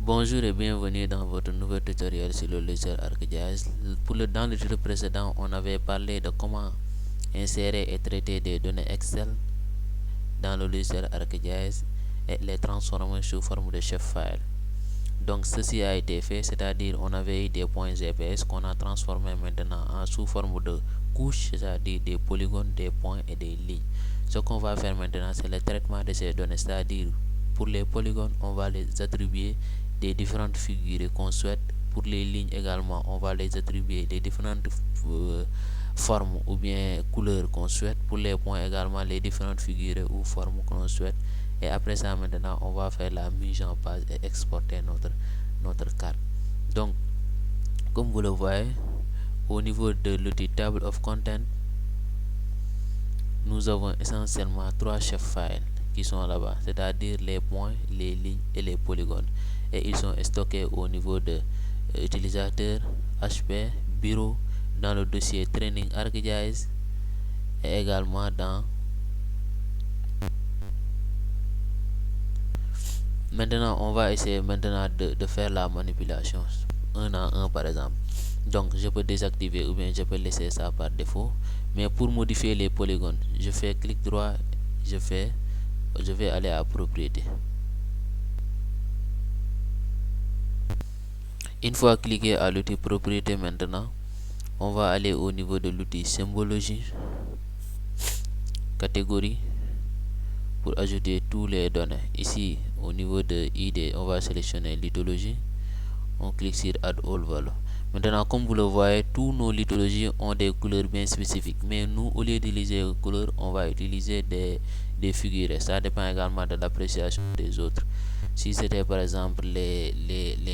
Bonjour et bienvenue dans votre nouveau tutoriel sur le logiciel ArcGIS. Dans le tuto précédent, on avait parlé de comment insérer et traiter des données Excel dans le logiciel ArcGIS et les transformer sous forme de chef-file. Donc ceci a été fait, c'est-à-dire on avait eu des points GPS qu'on a transformés maintenant en sous forme de couches, c'est-à-dire des polygones, des points et des lignes. Ce qu'on va faire maintenant, c'est le traitement de ces données, c'est-à-dire pour les polygones, on va les attribuer des différentes figures qu'on souhaite. Pour les lignes également, on va les attribuer des différentes formes ou bien couleurs qu'on souhaite. Pour les points également, les différentes figures ou formes que l'on souhaite. Et après ça, maintenant, on va faire la mise en page et exporter notre carte. Donc, comme vous le voyez, au niveau de l'outil Table of Content, nous avons essentiellement trois chefs files qui sont là-bas, c'est-à-dire les points, les lignes et les polygones. Et ils sont stockés au niveau de utilisateur, HP, bureau, dans le dossier Training ArcGIS et également dans. Maintenant, on va essayer maintenant de faire la manipulation un à un par exemple. Donc, je peux désactiver ou bien je peux laisser ça par défaut. Mais pour modifier les polygones, je fais clic droit, je vais aller à propriété. Une fois cliqué à l'outil propriété maintenant, on va aller au niveau de l'outil symbologie, catégorie, pour ajouter tous les données. Ici, au niveau de ID, on va sélectionner lithologie. On clique sur Add All Value. Maintenant, comme vous le voyez, tous nos lithologies ont des couleurs bien spécifiques. Mais nous, au lieu d'utiliser des couleurs, on va utiliser des figures. Ça dépend également de l'appréciation des autres. Si c'était par exemple les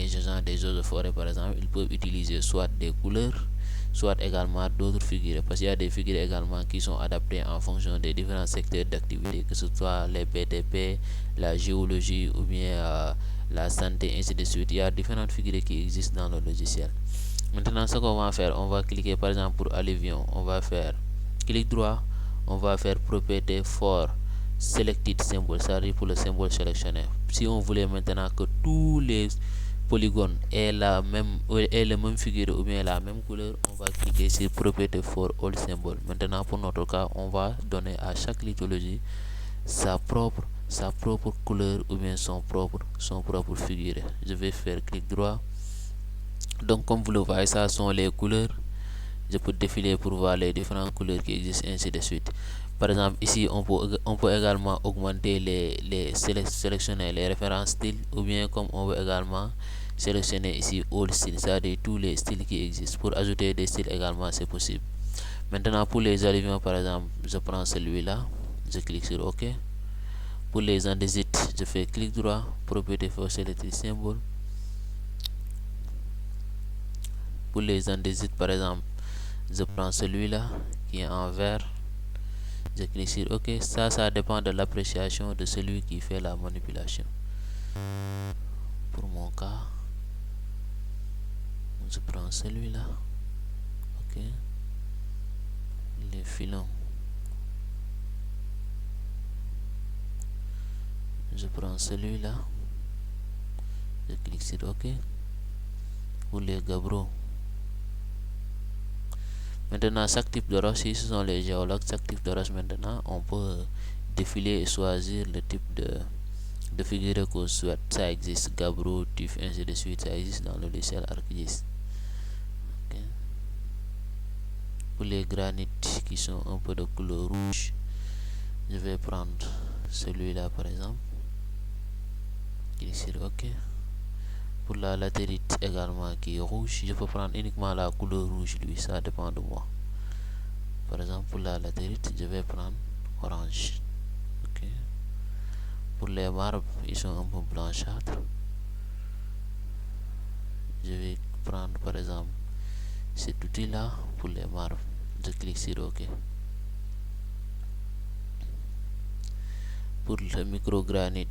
gens des eaux de forêt, par exemple, ils peuvent utiliser soit des couleurs, soit également d'autres figures. Parce qu'il y a des figures également qui sont adaptées en fonction des différents secteurs d'activité, que ce soit les BTP, la géologie ou bien la santé, ainsi de suite. Il y a différentes figures qui existent dans le logiciel. Maintenant, ce qu'on va faire, on va cliquer par exemple pour Alluvion, on va faire clic droit, on va faire propriété for selected symbol, c'est-à-dire pour le symbole sélectionné. Si on voulait maintenant que tous les polygones aient le même figure ou bien la même couleur, on va cliquer sur propriété for all symbol. Maintenant, pour notre cas, on va donner à chaque lithologie sa propre couleur ou bien son propre figure. Je vais faire clic droit. Donc comme vous le voyez, ça sont les couleurs. Je peux défiler pour voir les différentes couleurs qui existent, ainsi de suite. Par exemple, ici on peut également augmenter sélectionner les références styles, ou bien comme on veut également sélectionner ici all styles, c'est-à-dire tous les styles qui existent. Pour ajouter des styles également, c'est possible. Maintenant, pour les alluvions par exemple, je prends celui-là, je clique sur OK. Pour les andésite, je fais clic droit, propriété for selected symbol. Pour les andésites par exemple, je prends celui-là qui est en vert, je clique sur OK. Ça dépend de l'appréciation de celui qui fait la manipulation. Pour mon cas, je prends celui-là. OK. Les filons, je prends celui-là, je clique sur OK. Pour les gabbros, maintenant chaque type de roche, si ce sont les géologues, chaque type de roche maintenant, on peut défiler et choisir le type de figure qu'on souhaite. Ça existe, gabbro, tuf, ainsi de suite, ça existe dans le logiciel ArcGIS. Okay. Pour les granites qui sont un peu de couleur rouge, je vais prendre celui-là par exemple, clique sur OK. Pour la latérite également qui est rouge, je peux prendre uniquement la couleur rouge, lui, ça dépend de moi. Par exemple, pour la latérite, je vais prendre orange. Okay. Pour les marbres, ils sont un peu blanchâtres. Je vais prendre par exemple cet outil là pour les marbres. Je clique sur OK. Pour le microgranite,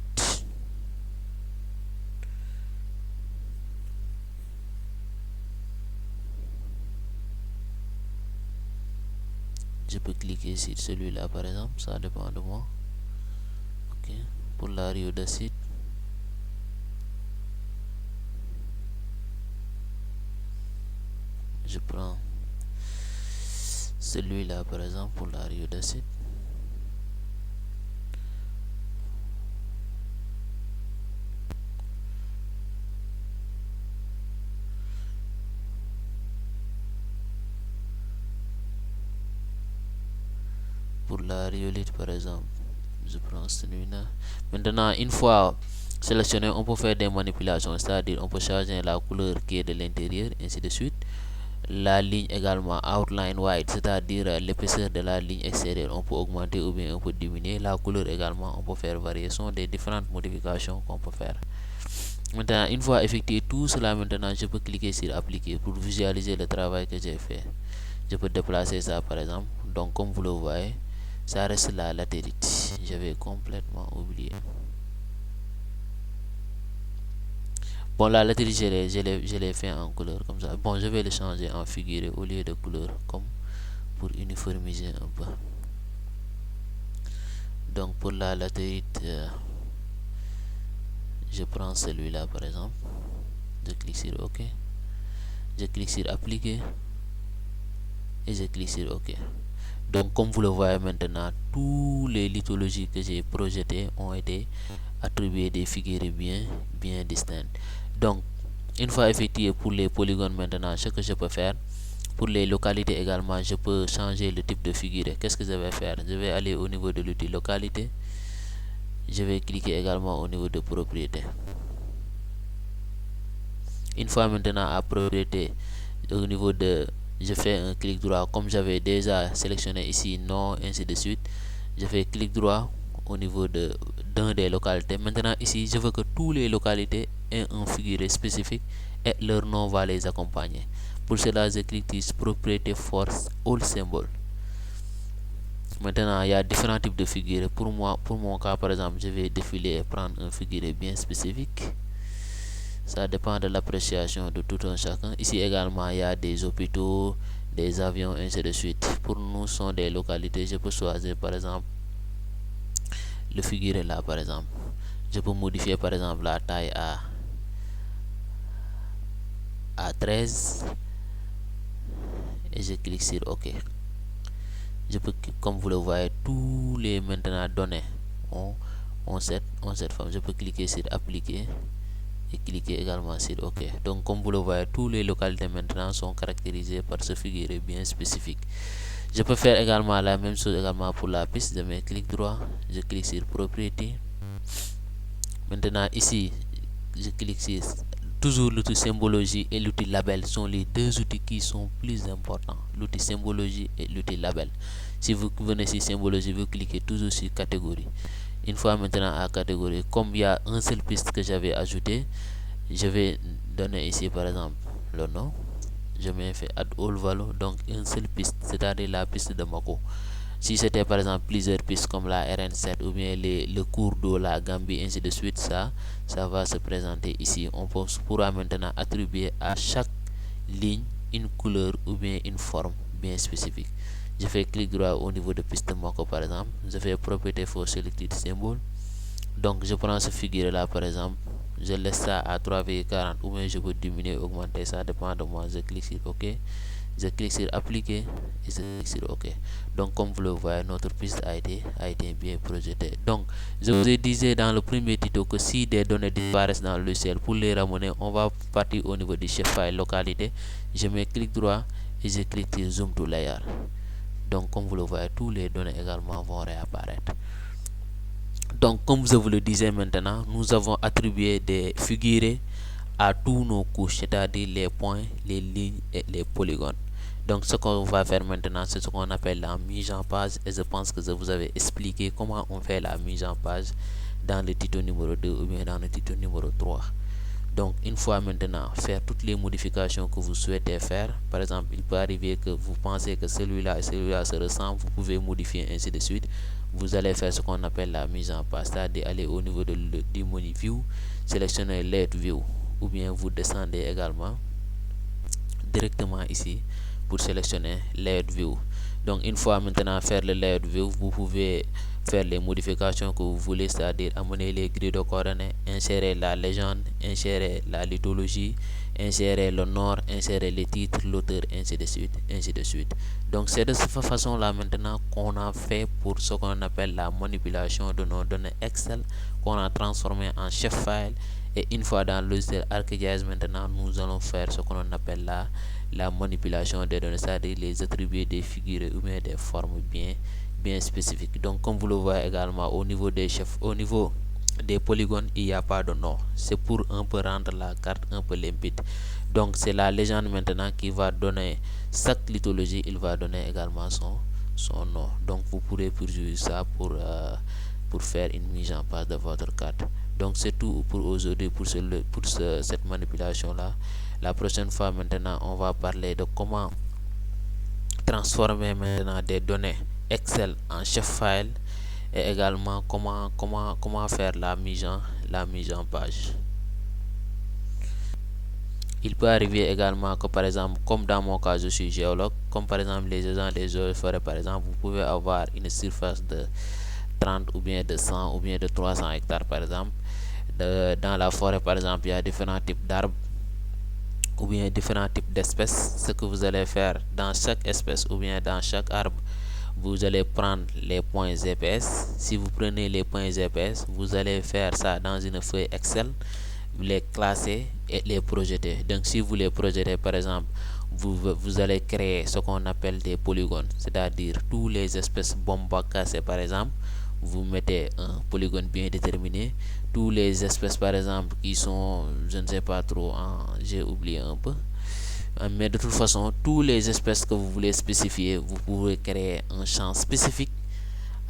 je peux cliquer sur celui-là par exemple, ça dépend de moi. Ok. Pour la rhyodacite, Je prends celui-là par exemple pour la rhyodacite. Pour la rhyolite par exemple, je prends celui-là. Maintenant, une fois sélectionné, on peut faire des manipulations, c'est-à-dire on peut changer la couleur qui est de l'intérieur, ainsi de suite. La ligne également, outline white, c'est-à-dire l'épaisseur de la ligne extérieure, on peut augmenter ou bien on peut diminuer. La couleur également, on peut faire varier. Ce sont des différentes modifications qu'on peut faire. Maintenant, une fois effectué tout cela, maintenant je peux cliquer sur appliquer pour visualiser le travail que j'ai fait. Je peux déplacer ça par exemple. Donc comme vous le voyez, ça reste la latérite. J'avais complètement oublié. Bon, la latérite, je l'ai fait en couleur comme ça. Bon, je vais le changer en figuré au lieu de couleur, comme pour uniformiser un peu. Donc pour la latérite, je prends celui-là par exemple. Je clique sur OK. Je clique sur appliquer. Et je clique sur OK. Donc comme vous le voyez maintenant, tous les lithologies que j'ai projetées ont été attribuées des figurés bien distincts. Donc une fois effectué pour les polygones, maintenant ce que je peux faire pour les localités également, je peux changer le type de figuré. Qu'est-ce que je vais faire? Je vais aller au niveau de l'outil localité. Je vais cliquer également au niveau de propriété. Une fois maintenant à propriété, au niveau de, je fais un clic droit comme j'avais déjà sélectionné ici nom, ainsi de suite. Je fais clic droit au niveau d'un des localités. Maintenant ici, je veux que tous les localités aient un figuré spécifique et leur nom va les accompagner. Pour cela, je clique sur propriété force all symbol. Maintenant, il y a différents types de figurés. Pour mon cas par exemple, je vais défiler et prendre un figuré bien spécifique. Ça dépend de l'appréciation de tout un chacun. Ici également, il y a des hôpitaux, des avions, ainsi de suite. Pour nous, ce sont des localités. Je peux choisir par exemple le figuré là par exemple. Je peux modifier par exemple la taille à 13 et je clique sur OK. Je peux, comme vous le voyez, tous les maintenant données ont cette forme. Je peux cliquer sur appliquer et cliquer également sur OK. Donc comme vous le voyez, tous les localités maintenant sont caractérisées par ce figuré bien spécifique. Je peux faire également la même chose également pour la piste. Je mets clic droit, je clique sur propriété. Maintenant ici, je clique sur toujours l'outil symbologie et l'outil label sont les deux outils qui sont plus importants. L'outil symbologie et l'outil label. Si vous venez sur symbologie, vous cliquez toujours sur catégorie. Une fois maintenant à catégorie, comme il y a un seul piste que j'avais ajouté, je vais donner ici par exemple le nom. Je mets fait add all value, donc une seule piste, c'est-à-dire la piste de Mako. Si c'était par exemple plusieurs pistes comme la RN7 ou bien le cours d'eau, la Gambie, ainsi de suite, ça va se présenter ici. On pourra maintenant attribuer à chaque ligne une couleur ou bien une forme bien spécifique. Je fais clic droit au niveau de piste Mako par exemple. Je fais propriété for selected symbol. Donc je prends ce figure là par exemple. Je laisse ça à 3,40 ou bien je peux diminuer, augmenter, ça dépend de moi. Je clique sur OK. Je clique sur appliquer et je clique sur OK. Donc comme vous le voyez, notre piste a été bien projetée. Donc je vous ai dit dans le premier tuto que si des données disparaissent dans le logiciel, pour les ramener, on va partir au niveau du chef file localité. Je mets clic droit et je clique sur zoom to layer. Donc comme vous le voyez, tous les données également vont réapparaître. Donc comme je vous le disais maintenant, nous avons attribué des figurés à tous nos couches, c'est-à-dire les points, les lignes et les polygones. Donc ce qu'on va faire maintenant, c'est ce qu'on appelle la mise en page, et je pense que je vous avais expliqué comment on fait la mise en page dans le tuto numéro 2 ou bien dans le tuto numéro 3. Donc une fois maintenant faire toutes les modifications que vous souhaitez faire, par exemple il peut arriver que vous pensez que celui-là et celui-là se ressemblent, vous pouvez modifier ainsi de suite. Vous allez faire ce qu'on appelle la mise en page, c'est-à-dire aller au niveau du menu view, sélectionner layout view, ou bien vous descendez également directement ici pour sélectionner layout view. Donc une fois maintenant faire le layout view, vous pouvez faire les modifications que vous voulez, c'est-à-dire amener les grilles de coordonnées, insérer la légende, insérer la lithologie insérer le nom, insérer les titres, l'auteur, ainsi de suite, ainsi de suite. Donc c'est de cette façon là maintenant qu'on a fait pour ce qu'on appelle la manipulation de nos données Excel, qu'on a transformé en chef file. Et une fois dans le logiciel ArcGIS, maintenant nous allons faire ce qu'on appelle la manipulation des données, c'est-à-dire les attribuer des figures ou bien des formes bien spécifiques. Donc comme vous le voyez également, au niveau des chefs, au niveau des polygones, il n'y a pas de nom. C'est pour un peu rendre la carte un peu limpide. Donc c'est la légende maintenant qui va donner chaque lithologie, il va donner également son nom. Donc vous pourrez poursuivre ça pour faire une mise en place de votre carte. Donc c'est tout pour aujourd'hui pour cette manipulation là. La prochaine fois maintenant on va parler de comment transformer maintenant des données Excel en chef file, et également comment faire la mise en page. Il peut arriver également que par exemple, comme dans mon cas je suis géologue, comme par exemple les agents des eaux et forêts par exemple, vous pouvez avoir une surface de 30 ou bien de 100 ou bien de 300 hectares par exemple. Dans la forêt par exemple, il y a différents types d'arbres ou bien différents types d'espèces. Ce que vous allez faire dans chaque espèce ou bien dans chaque arbre, vous allez prendre les points GPS. Si vous prenez les points GPS, vous allez faire ça dans une feuille Excel, vous les classer et les projeter. Donc si vous les projetez par exemple, vous allez créer ce qu'on appelle des polygones, c'est-à-dire tous les espèces bombacacées par exemple, vous mettez un polygone bien déterminé. Tous les espèces par exemple qui sont, je ne sais pas trop, j'ai oublié un peu, mais de toute façon tous les espèces que vous voulez spécifier, vous pouvez créer un champ spécifique.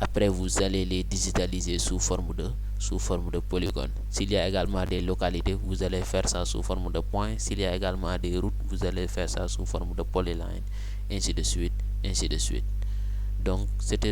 Après vous allez les digitaliser sous forme de polygone. S'il y a également des localités, vous allez faire ça sous forme de points. S'il y a également des routes, vous allez faire ça sous forme de polyline, ainsi de suite, ainsi de suite. Donc c'était